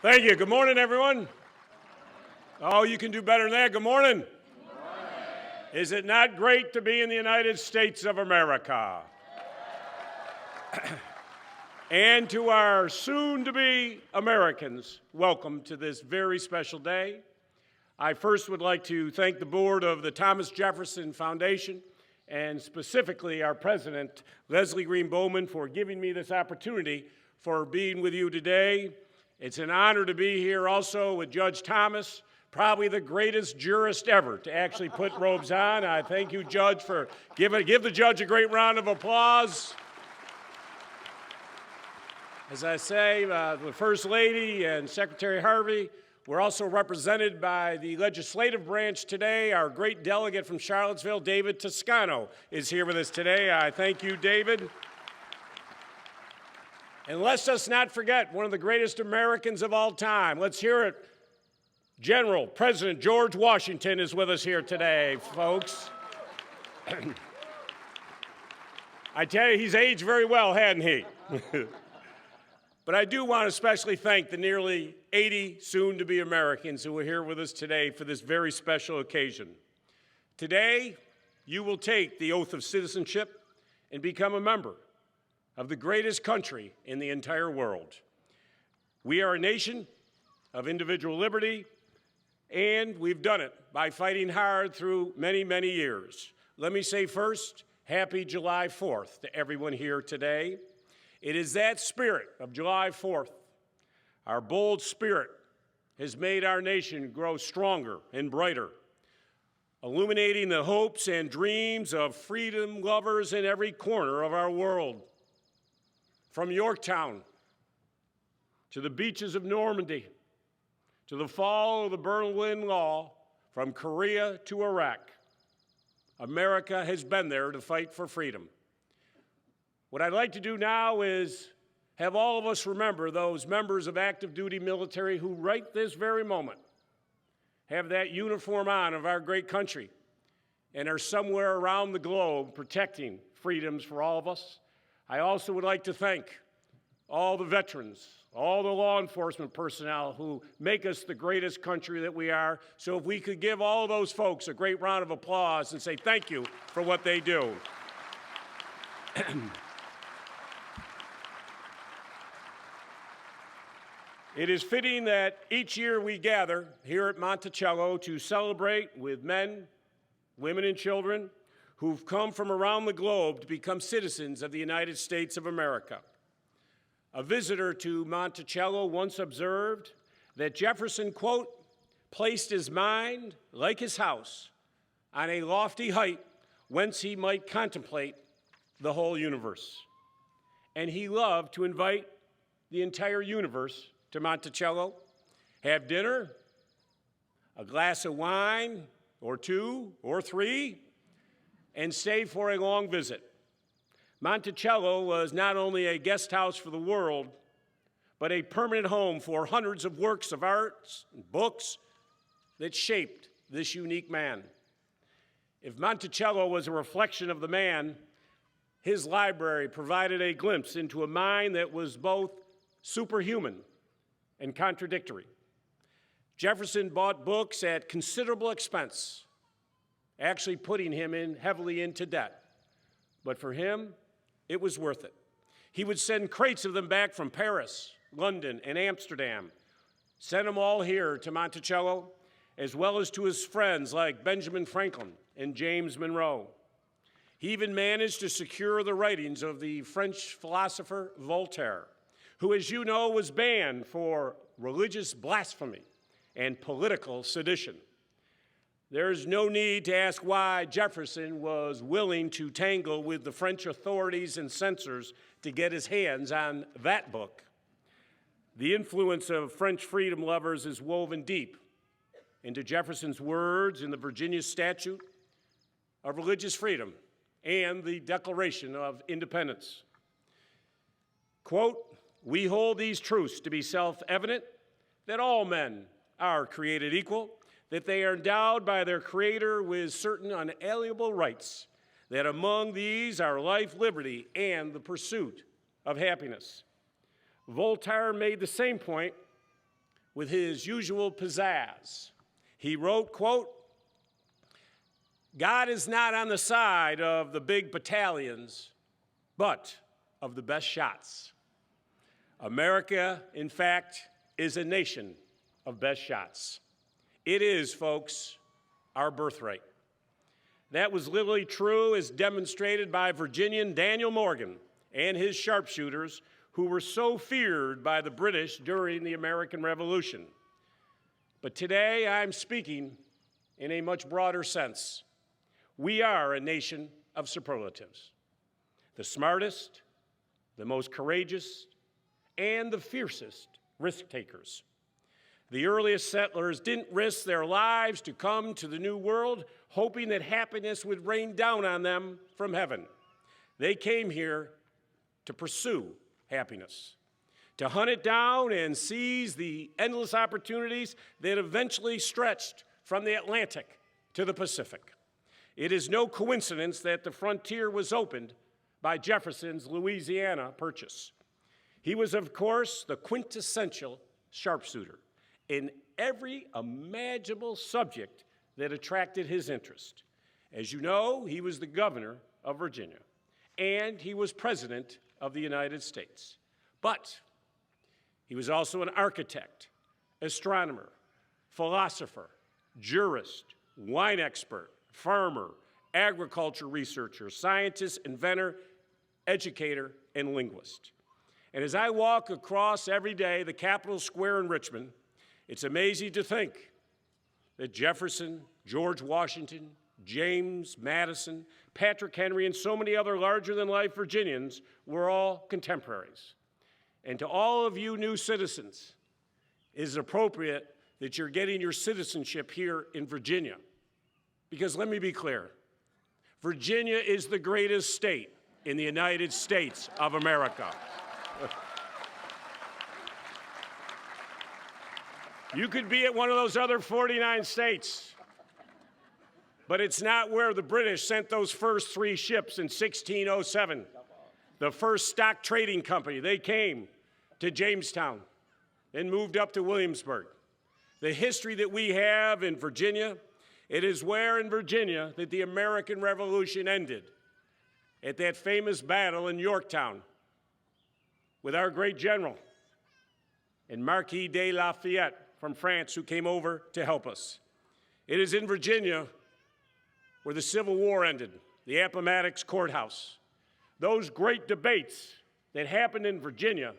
Thank you. Good morning, everyone. Oh, you can do better than that. Good morning. Good morning. Is it not great to be in the United States of America? And to our soon-to-be Americans, welcome to this very special day. I first would like to thank the board of the Thomas Jefferson Foundation and specifically our president, Leslie Green Bowman, for giving me this opportunity for being with you today. It's an honor to be here also with Judge Thomas, probably the greatest jurist ever to actually put robes on. I thank you, Judge, for give the judge a great round of applause. As I say, the First Lady and Secretary Harvey, we're also represented by the legislative branch today. Our great delegate from Charlottesville, David Toscano, is here with us today. I thank you, David. And let's us not forget one of the greatest Americans of all time. Let's hear it. General President George Washington is with us here today, folks. I tell you, he's aged very well, hadn't he? But I do want to especially thank the nearly 80 soon-to-be Americans who are here with us today for this very special occasion. Today, you will take the oath of citizenship and become a member of the greatest country in the entire world. We are a nation of individual liberty, and we've done it by fighting hard through many, many years. Let me say first, happy July 4th to everyone here today. It is that spirit of July 4th, our bold spirit, has made our nation grow stronger and brighter, illuminating the hopes and dreams of freedom lovers in every corner of our world. From Yorktown to the beaches of Normandy, to the fall of the Berlin Wall, from Korea to Iraq, America has been there to fight for freedom. What I'd like to do now is have all of us remember those members of active duty military who right this very moment have that uniform on of our great country and are somewhere around the globe protecting freedoms for all of us. I also would like to thank all the veterans, all the law enforcement personnel who make us the greatest country that we are. So if we could give all those folks a great round of applause and say thank you for what they do. It is fitting that each year we gather here at Monticello to celebrate with men, women, and children who've come from around the globe to become citizens of the United States of America. A visitor to Monticello once observed that Jefferson, quote, placed his mind, like his house, on a lofty height whence he might contemplate the whole universe. And he loved to invite the entire universe to Monticello, have dinner, a glass of wine, or two, or three, and stay for a long visit. Monticello was not only a guest house for the world, but a permanent home for hundreds of works of art and books that shaped this unique man. If Monticello was a reflection of the man, his library provided a glimpse into a mind that was both superhuman and contradictory. Jefferson bought books at considerable expense, actually putting him heavily into debt. But for him, it was worth it. He would send crates of them back from Paris, London, and Amsterdam, send them all here to Monticello, as well as to his friends like Benjamin Franklin and James Monroe. He even managed to secure the writings of the French philosopher Voltaire, who, as you know, was banned for religious blasphemy and political sedition. There's no need to ask why Jefferson was willing to tangle with the French authorities and censors to get his hands on that book. The influence of French freedom lovers is woven deep into Jefferson's words in the Virginia Statute of Religious Freedom and the Declaration of Independence. Quote, "We hold these truths to be self-evident, that all men are created equal, that they are endowed by their Creator with certain unalienable rights, that among these are life, liberty, and the pursuit of happiness." Voltaire made the same point with his usual pizzazz. He wrote, quote, "God is not on the side of the big battalions, but of the best shots." America, in fact, is a nation of best shots. It is, folks, our birthright. That was literally true as demonstrated by Virginian Daniel Morgan and his sharpshooters, who were so feared by the British during the American Revolution. But today I'm speaking in a much broader sense. We are a nation of superlatives. The smartest, the most courageous, and the fiercest risk takers. The earliest settlers didn't risk their lives to come to the New World, hoping that happiness would rain down on them from heaven. They came here to pursue happiness, to hunt it down and seize the endless opportunities that eventually stretched from the Atlantic to the Pacific. It is no coincidence that the frontier was opened by Jefferson's Louisiana Purchase. He was, of course, the quintessential sharpshooter in every imaginable subject that attracted his interest. As you know, he was the governor of Virginia, and he was president of the United States. But he was also an architect, astronomer, philosopher, jurist, wine expert, farmer, agriculture researcher, scientist, inventor, educator, and linguist. And as I walk across every day the Capitol Square in Richmond, it's amazing to think that Jefferson, George Washington, James Madison, Patrick Henry, and so many other larger-than-life Virginians were all contemporaries. And to all of you new citizens, it is appropriate that you're getting your citizenship here in Virginia. Because let me be clear, Virginia is the greatest state in the United States of America. You could be at one of those other 49 states, but it's not where the British sent those first 3 ships in 1607. The first stock trading company, they came to Jamestown and moved up to Williamsburg. The history that we have in Virginia, it is where in Virginia that the American Revolution ended, at that famous battle in Yorktown with our great general and Marquis de Lafayette from France, who came over to help us. It is in Virginia where the Civil War ended, the Appomattox Courthouse. Those great debates that happened in Virginia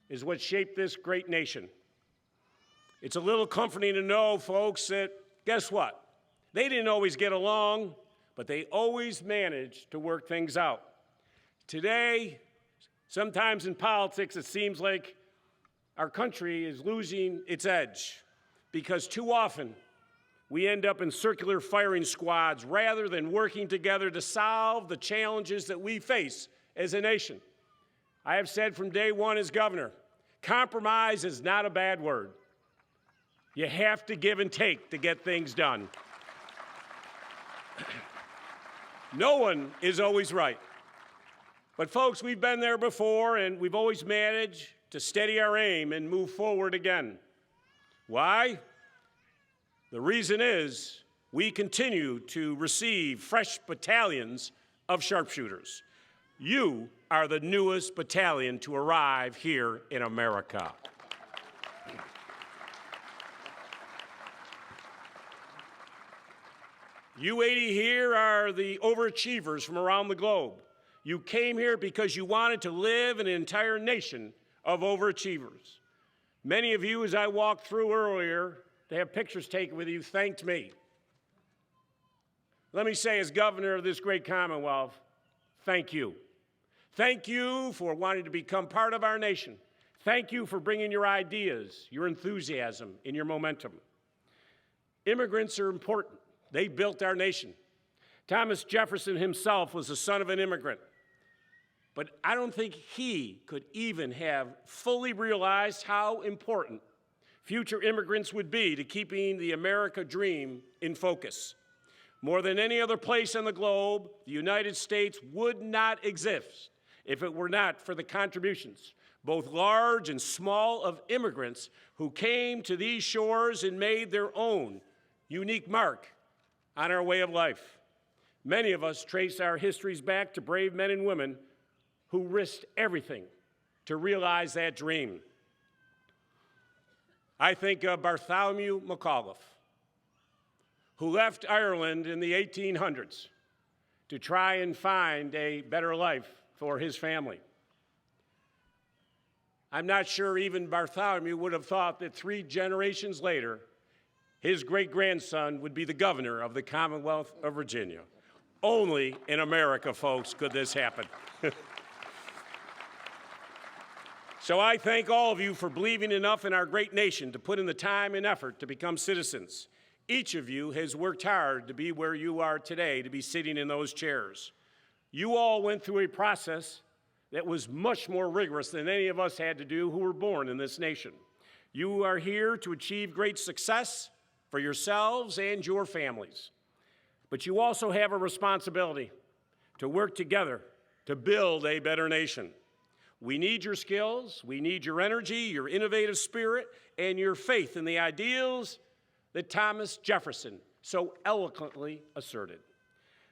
is what shaped this great nation. It's a little comforting to know, folks, that guess what? They didn't always get along, but they always managed to work things out. Today, sometimes in politics, it seems like our country is losing its edge because too often we end up in circular firing squads rather than working together to solve the challenges that we face as a nation. I have said from day one as governor, compromise is not a bad word. You have to give and take to get things done. No one is always right. But folks, we've been there before, and we've always managed to steady our aim and move forward again. Why? The reason is we continue to receive fresh battalions of sharpshooters. You are the newest battalion to arrive here in America. You 80 here are the overachievers from around the globe. You came here because you wanted to live in an entire nation of overachievers. Many of you, as I walked through earlier to have pictures taken with you, thanked me. Let me say, as governor of this great Commonwealth, thank you. Thank you for wanting to become part of our nation. Thank you for bringing your ideas, your enthusiasm, and your momentum. Immigrants are important. They built our nation. Thomas Jefferson himself was the son of an immigrant. But I don't think he could even have fully realized how important future immigrants would be to keeping the America dream in focus. More than any other place on the globe, the United States would not exist if it were not for the contributions both large and small, of immigrants who came to these shores and made their own unique mark on our way of life. Many of us trace our histories back to brave men and women who risked everything to realize that dream. I think of Bartholomew McAuliffe, who left Ireland in the 1800s to try and find a better life for his family. I'm not sure even Bartholomew would have thought that 3 generations later, his great-grandson would be the governor of the Commonwealth of Virginia. Only in America, folks, could this happen. So I thank all of you for believing enough in our great nation to put in the time and effort to become citizens. Each of you has worked hard to be where you are today, to be sitting in those chairs. You all went through a process that was much more rigorous than any of us had to do who were born in this nation. You are here to achieve great success for yourselves and your families. But you also have a responsibility to work together to build a better nation. We need your skills, we need your energy, your innovative spirit, and your faith in the ideals that Thomas Jefferson so eloquently asserted.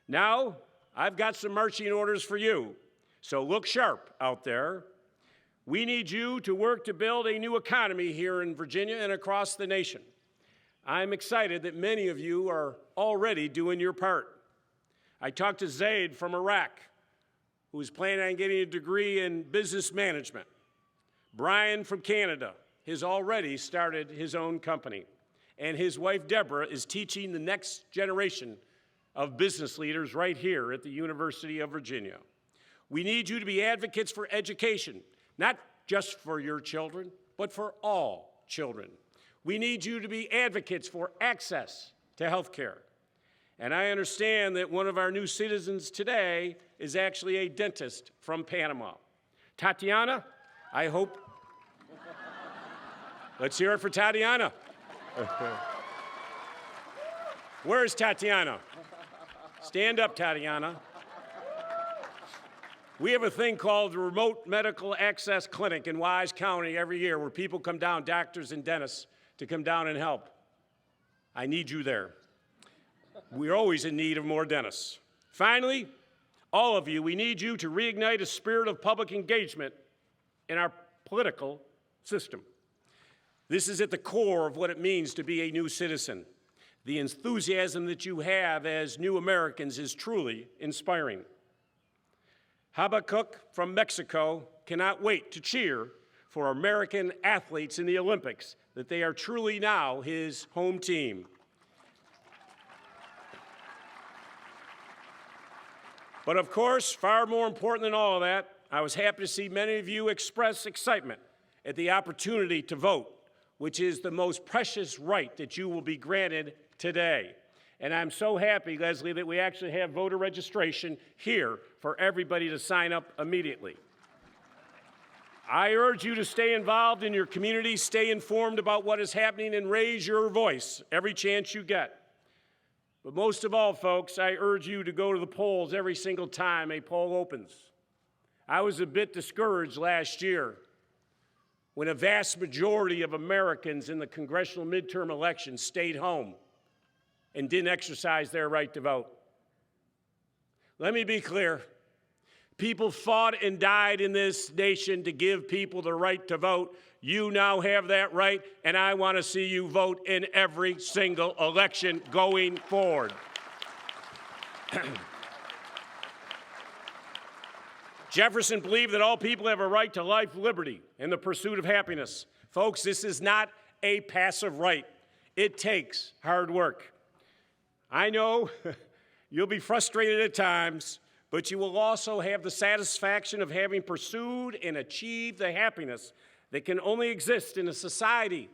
Now, I've got some marching orders for you, so look sharp out there. We need you to work to build a new economy here in Virginia and across the nation. I'm excited that many of you are already doing your part. I talked to Zaid from Iraq, who's planning on getting a degree in business management. Brian from Canada has already started his own company. And his wife, Deborah, is teaching the next generation of business leaders right here at the University of Virginia. We need you to be advocates for education, not just for your children, but for all children. We need you to be advocates for access to health care. And I understand that one of our new citizens today is actually a dentist from Panama. Tatiana, I hope. Let's hear it for Tatiana. Where's Tatiana? Stand up, Tatiana. We have a thing called the Remote Medical Access Clinic in Wise County every year where people come down, doctors and dentists, to come down and help. I need you there. We're always in need of more dentists. Finally, all of you, we need you to reignite a spirit of public engagement in our political system. This is at the core of what it means to be a new citizen. The enthusiasm that you have as new Americans is truly inspiring. Habakkuk from Mexico cannot wait to cheer for American athletes in the Olympics, that they are truly now his home team. But of course, far more important than all of that, I was happy to see many of you express excitement at the opportunity to vote, which is the most precious right that you will be granted today. And I'm so happy, Leslie, that we actually have voter registration here for everybody to sign up immediately. I urge you to stay involved in your community, stay informed about what is happening, and raise your voice every chance you get. But most of all, folks, I urge you to go to the polls every single time a poll opens. I was a bit discouraged last year when a vast majority of Americans in the congressional midterm elections stayed home and didn't exercise their right to vote. Let me be clear. People fought and died in this nation to give people the right to vote. You now have that right, and I want to see you vote in every single election going forward. Jefferson believed that all people have a right to life, liberty, and the pursuit of happiness. Folks, this is not a passive right. It takes hard work. I know you'll be frustrated at times, but you will also have the satisfaction of having pursued and achieved the happiness that can only exist in a society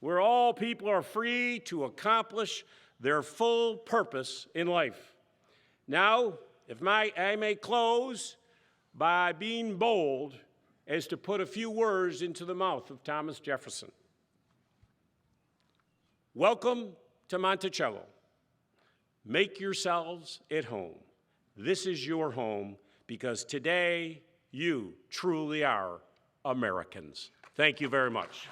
where all people are free to accomplish their full purpose in life. Now, if I may close by being bold as to put a few words into the mouth of Thomas Jefferson. Welcome to Monticello. Make yourselves at home. This is your home because today you truly are Americans. Thank you very much.